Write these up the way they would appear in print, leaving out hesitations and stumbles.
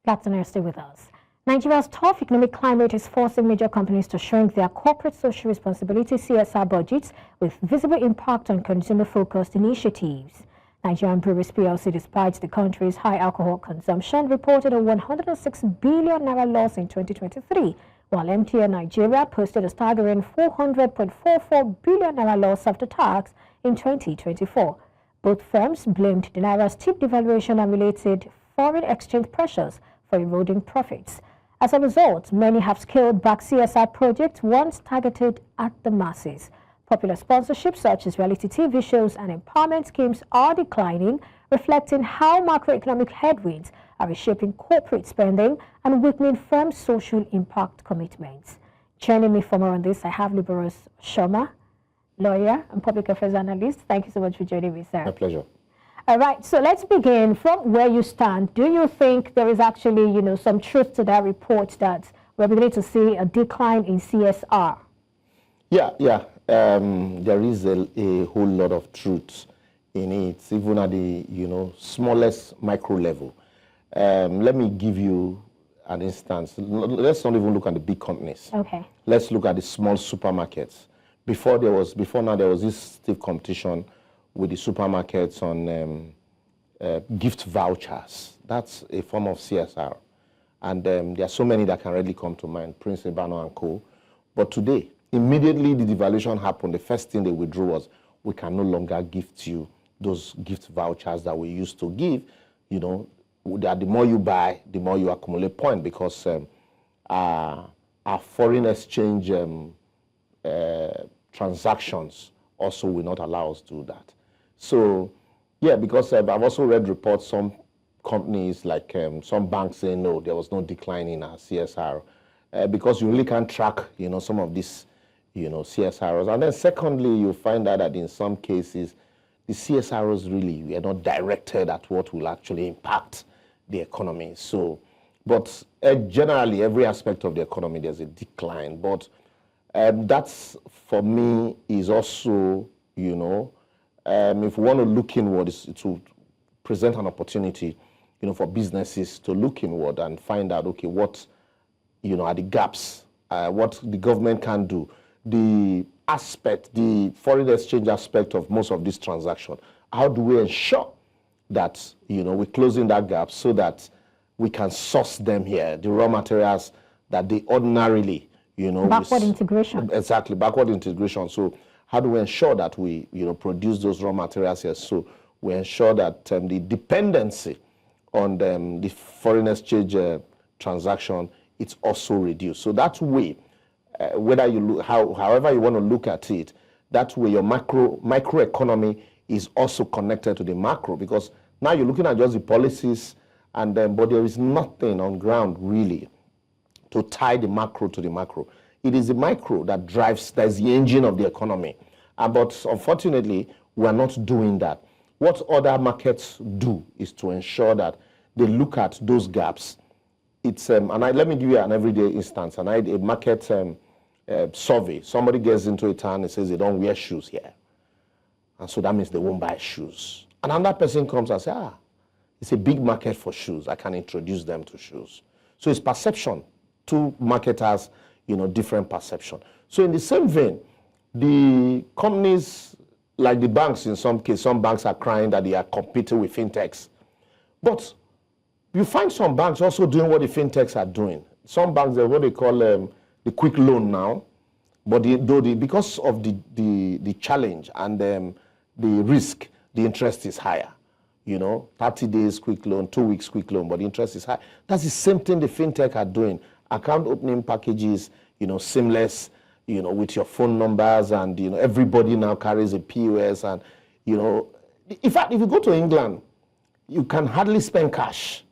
Glad to know you're still with us. Nigeria's tough economic climate is forcing major companies to shrink their corporate social responsibility CSR budgets with visible impact on consumer-focused initiatives. Nigerian Breweries PLC, despite the country's high alcohol consumption, reported a 106 billion naira loss in 2023, while MTN Nigeria posted a staggering 400.44 billion naira loss after tax in 2024. Both firms blamed the naira's steep devaluation and related foreign exchange pressures for eroding profits. As a result, many have scaled back CSR projects once targeted at the masses. Popular sponsorships such as reality TV shows and empowerment schemes are declining, reflecting how macroeconomic headwinds are reshaping corporate spending and weakening firms' social impact commitments. Joining me for more on this, I have Liberos Sharma, lawyer and public affairs analyst. Thank you so much for joining me, sir. My pleasure. All right, so let's begin from where you stand. Do you think there is actually, some truth to that report that we're beginning to see a decline in CSR? Yeah. There is a whole lot of truth in it, even at the, smallest micro level. Let me give you an instance. Let's not even look at the big companies. Okay. Let's look at the small supermarkets. Before now, there was this stiff competition with the supermarkets on gift vouchers. That's a form of CSR. And there are so many that can readily come to mind, Prince Ebano and co. But today, immediately the devaluation happened, the first thing they withdrew was, we can no longer gift you those gift vouchers that we used to give. That the more you buy, the more you accumulate points, because our foreign exchange transactions also will not allow us to do that. So, yeah, because I've also read reports, some companies, like some banks say, no, there was no decline in our CSR, because you really can't track, some of these, CSRs. And then secondly, you find out that in some cases, the CSRs really were not directed at what will actually impact the economy. So, but generally, every aspect of the economy, there's a decline. But that's, for me, is also, if we want to look inward, is to present an opportunity, for businesses to look inward and find out, okay, what, are the gaps, what the government can do, the aspect, the foreign exchange aspect of most of these transactions. How do we ensure that, we're closing that gap so that we can source them here, the raw materials that they ordinarily, backward integration. Exactly, backward integration. So how do we ensure that we, produce those raw materials here? So we ensure that the dependency on the foreign exchange transaction, it's also reduced. So that way, whether you look, however you want to look at it, that way your microeconomy is also connected to the macro, because now you're looking at just the policies, and but there is nothing on ground really to tie the macro to the macro. It is the micro that that's the engine of the economy. But unfortunately, we are not doing that. What other markets do is to ensure that they look at those gaps. It's let me give you an everyday instance. And a market survey. Somebody gets into a town and says they don't wear shoes here, and so that means they won't buy shoes. Another person comes and says, it's a big market for shoes. I can introduce them to shoes. So it's perception. Two marketers, different perception. So in the same vein, the companies, like the banks, in some cases, some banks are crying that they are competing with fintechs. But you find some banks also doing what the fintechs are doing. Some banks, they're what they call the quick loan now, but because of the challenge and the risk, the interest is higher. 30 days quick loan, 2 weeks quick loan, but the interest is high. That's the same thing the fintech are doing. Account opening packages, seamless, with your phone numbers, and everybody now carries a POS, and in fact, if you go to England, you can hardly spend cash.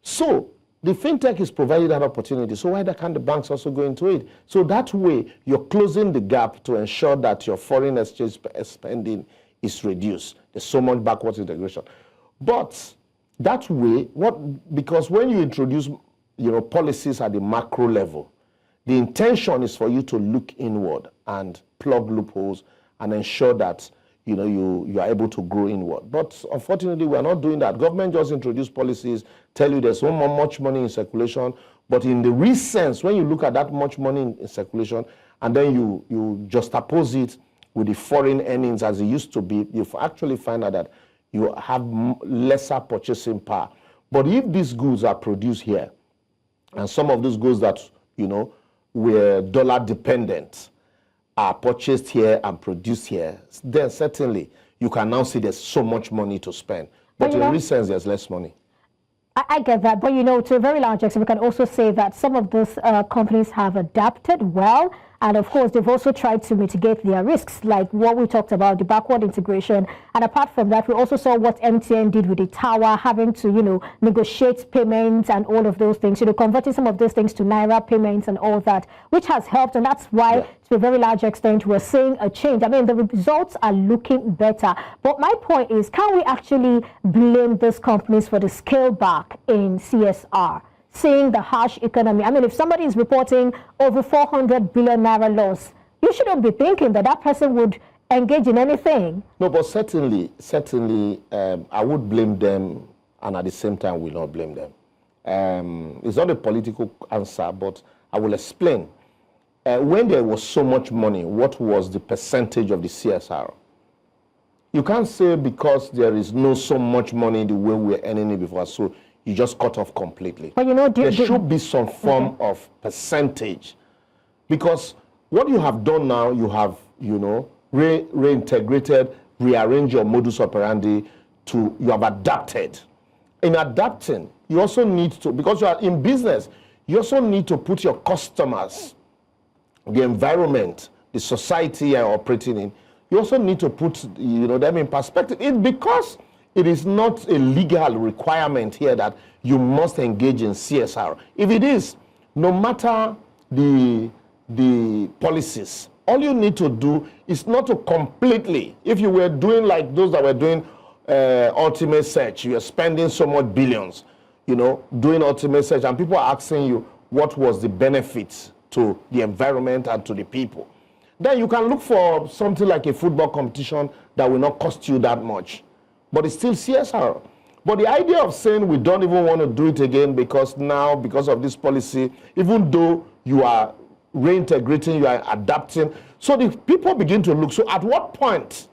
So the fintech is providing that opportunity. So why can't the banks also go into it? So that way, you're closing the gap to ensure that your foreign exchange spending is reduced. There's so much backward integration. But that way, because when you introduce policies at the macro level, the intention is for you to look inward and plug loopholes and ensure that you are able to grow inward. But unfortunately, we are not doing that. Government just introduced policies, tell you there's so much money in circulation, but in the real sense, when you look at that much money in circulation, and then you juxtapose it with the foreign earnings as it used to be, you actually find out that you have lesser purchasing power. But if these goods are produced here, and some of those goods that, were dollar dependent, are purchased here and produced here, then certainly you can now see there's so much money to spend. But in real sense, there's less money. I get that, but to a very large extent, we can also say that some of those companies have adapted well, and of course, they've also tried to mitigate their risks, like what we talked about, the backward integration. And apart from that, we also saw what MTN did with the tower, having to, negotiate payments and all of those things, converting some of those things to Naira payments and all that, which has helped, and that's why, to a very large extent, we're seeing a change. I mean, the results are looking better. But my point is, can we actually blame those companies for the scale back in CSR? Seeing the harsh economy. I mean, if somebody is reporting over 400 billion Naira loss, you shouldn't be thinking that that person would engage in anything. No, but certainly, I would blame them, and at the same time, will not blame them. It's not a political answer, but I will explain. When there was so much money, what was the percentage of the CSR? You can't say because there is no so much money the way we were earning it before, so you just cut off completely. But there should be some form of percentage, because what you have done now, you have reintegrated, rearranged your modus operandi you have adapted. In adapting, you also need to, because you are in business, you also need to put your customers, the environment, the society you are operating in, you also need to put them in perspective. It's because it is not a legal requirement here that you must engage in CSR. If it is, no matter the policies, all you need to do is not to completely, if you were doing like those that were doing ultimate search, you are spending so much billions, doing ultimate search, and people are asking you what was the benefit to the environment and to the people. Then you can look for something like a football competition that will not cost you that much. But it's still CSR. But the idea of saying we don't even want to do it again because of this policy, even though you are reintegrating, you are adapting, so the people begin to look. So at what point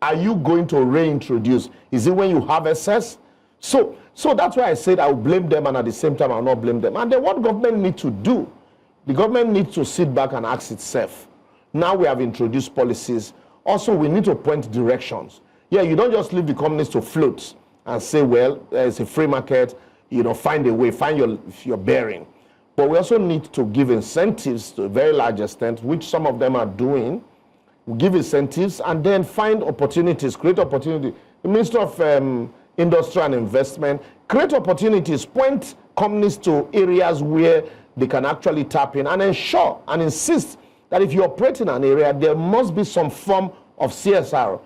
are you going to reintroduce? Is it when you have excess? So that's why I said I will blame them, and at the same time I will not blame them. And then what government needs to do, the government needs to sit back and ask itself. Now we have introduced policies. Also, we need to point directions. Yeah, you don't just leave the companies to float and say, well, it's a free market, find a way, find your bearing. But we also need to give incentives to a very large extent, which some of them are doing. We give incentives and then find opportunities, create opportunity. The Minister of Industry and Investment, create opportunities, point companies to areas where they can actually tap in and ensure and insist that if you operate in an area, there must be some form of CSR.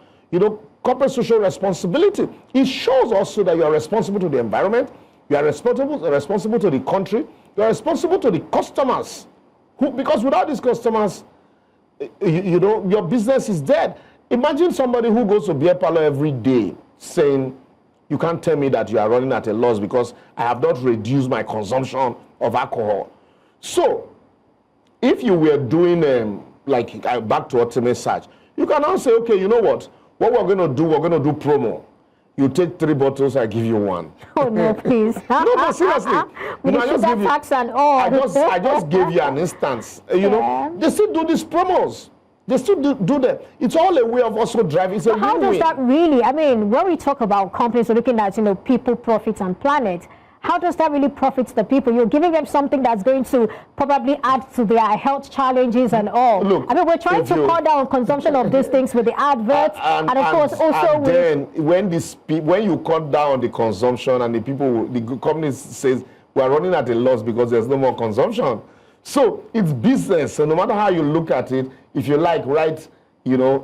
Corporate social responsibility. It shows also that you are responsible to the environment, you are responsible to the country, you are responsible to the customers. Because without these customers, your business is dead. Imagine somebody who goes to beer parlor every day saying, you can't tell me that you are running at a loss because I have not reduced my consumption of alcohol. So, if you were doing, back to ultimate search, you can now say, okay, you know what we're going to do, we're going to do promo. You take 3 bottles, I give you 1. Oh, no, please. No, seriously. With the sugar tax and all. I just gave you an instance. They still do these promos. They still do that. It's all a way of also driving. It's a how does that really, when we talk about companies looking at, people, profits, and planet, how does that really profit the people? You're giving them something that's going to probably add to their health challenges and all. Look, we're trying to cut down consumption of these things with the adverts, and of course also and then when you cut down the consumption and the company says we're running at a loss because there's no more consumption. So it's business. So no matter how you look at it, if you like, right,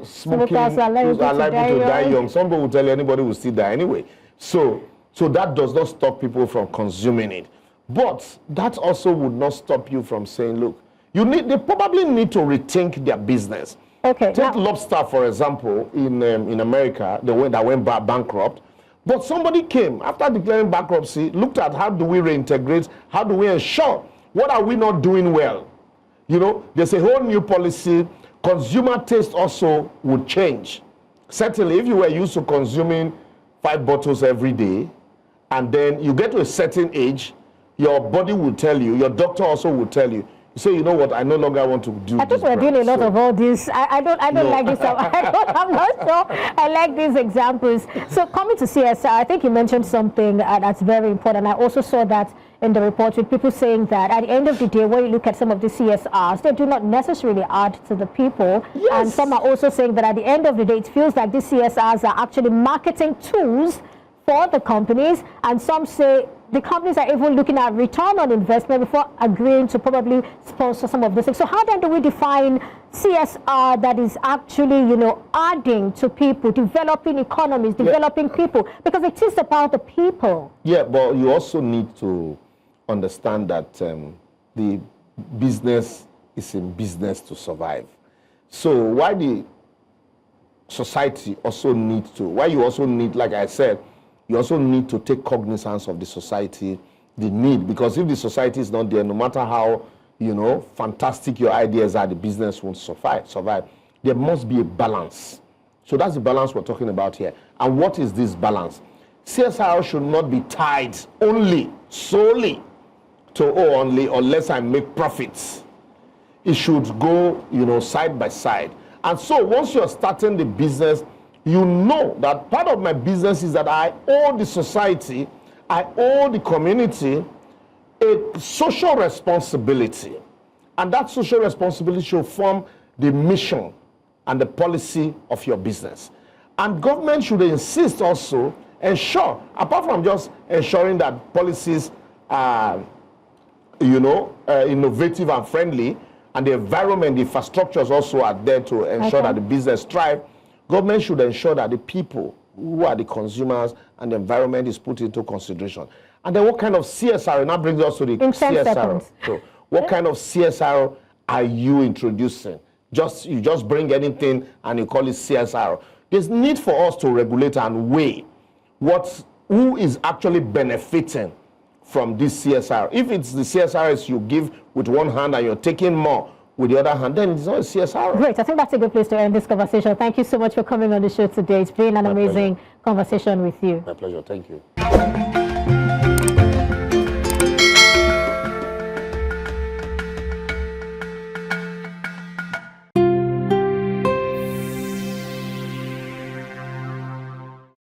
smoking are liable to die young. Some people will tell you anybody will still die anyway. So that does not stop people from consuming it. But that also would not stop you from saying, look, they probably need to rethink their business. Okay. Take Lobster, for example, in America, that went bankrupt. But somebody came, after declaring bankruptcy, looked at how do we reintegrate, how do we ensure, what are we not doing well? You know, there's a whole new policy. Consumer taste also would change. Certainly, if you were used to consuming 5 bottles every day, and then you get to a certain age, your body will tell you, your doctor also will tell you, you say, you know what, I no longer want to do I think we're doing a lot of all this. I don't like this. I'm not sure I like these examples. So coming to CSR, I think you mentioned something that's very important. I also saw that in the report with people saying that at the end of the day, when you look at some of the CSRs, they do not necessarily add to the people. Yes. And some are also saying that at the end of the day, it feels like these CSRs are actually marketing tools for the companies, and some say the companies are even looking at return on investment before agreeing to probably sponsor some of those things. So how then do we define CSR that is actually, you know, adding to people, developing economies, developing people? Because it is about the people. Yeah, but you also need to understand that the business is in business to survive. So why the society also needs to, why you also need, like I said, you also need to take cognizance of the society, the need, because if the society is not there, no matter how, you know, fantastic your ideas are, the business won't survive. There must be a balance. So that's the balance we're talking about here. And what is this balance? CSR should not be tied solely to, only unless I make profits. It should go, you know, side by side. And so once you're starting the business, you know that part of my business is that I owe the society, I owe the community a social responsibility. And that social responsibility should form the mission and the policy of your business. And government should insist also, ensure, apart from just ensuring that policies are, you know, innovative and friendly, and the environment, the infrastructures also are there to ensure that the business thrive. Government should ensure that the people who are the consumers and the environment is put into consideration. And then what kind of CSR, and that brings us to the CSR. So what kind of CSR are you introducing? You just bring anything and you call it CSR. There's need for us to regulate and weigh who is actually benefiting from this CSR. If it's the CSRs you give with one hand and you're taking more with the other hand, then it's not a CSR. Great. I think that's a good place to end this conversation. Thank you so much for coming on the show today. It's been an amazing conversation with you. My pleasure. Thank you.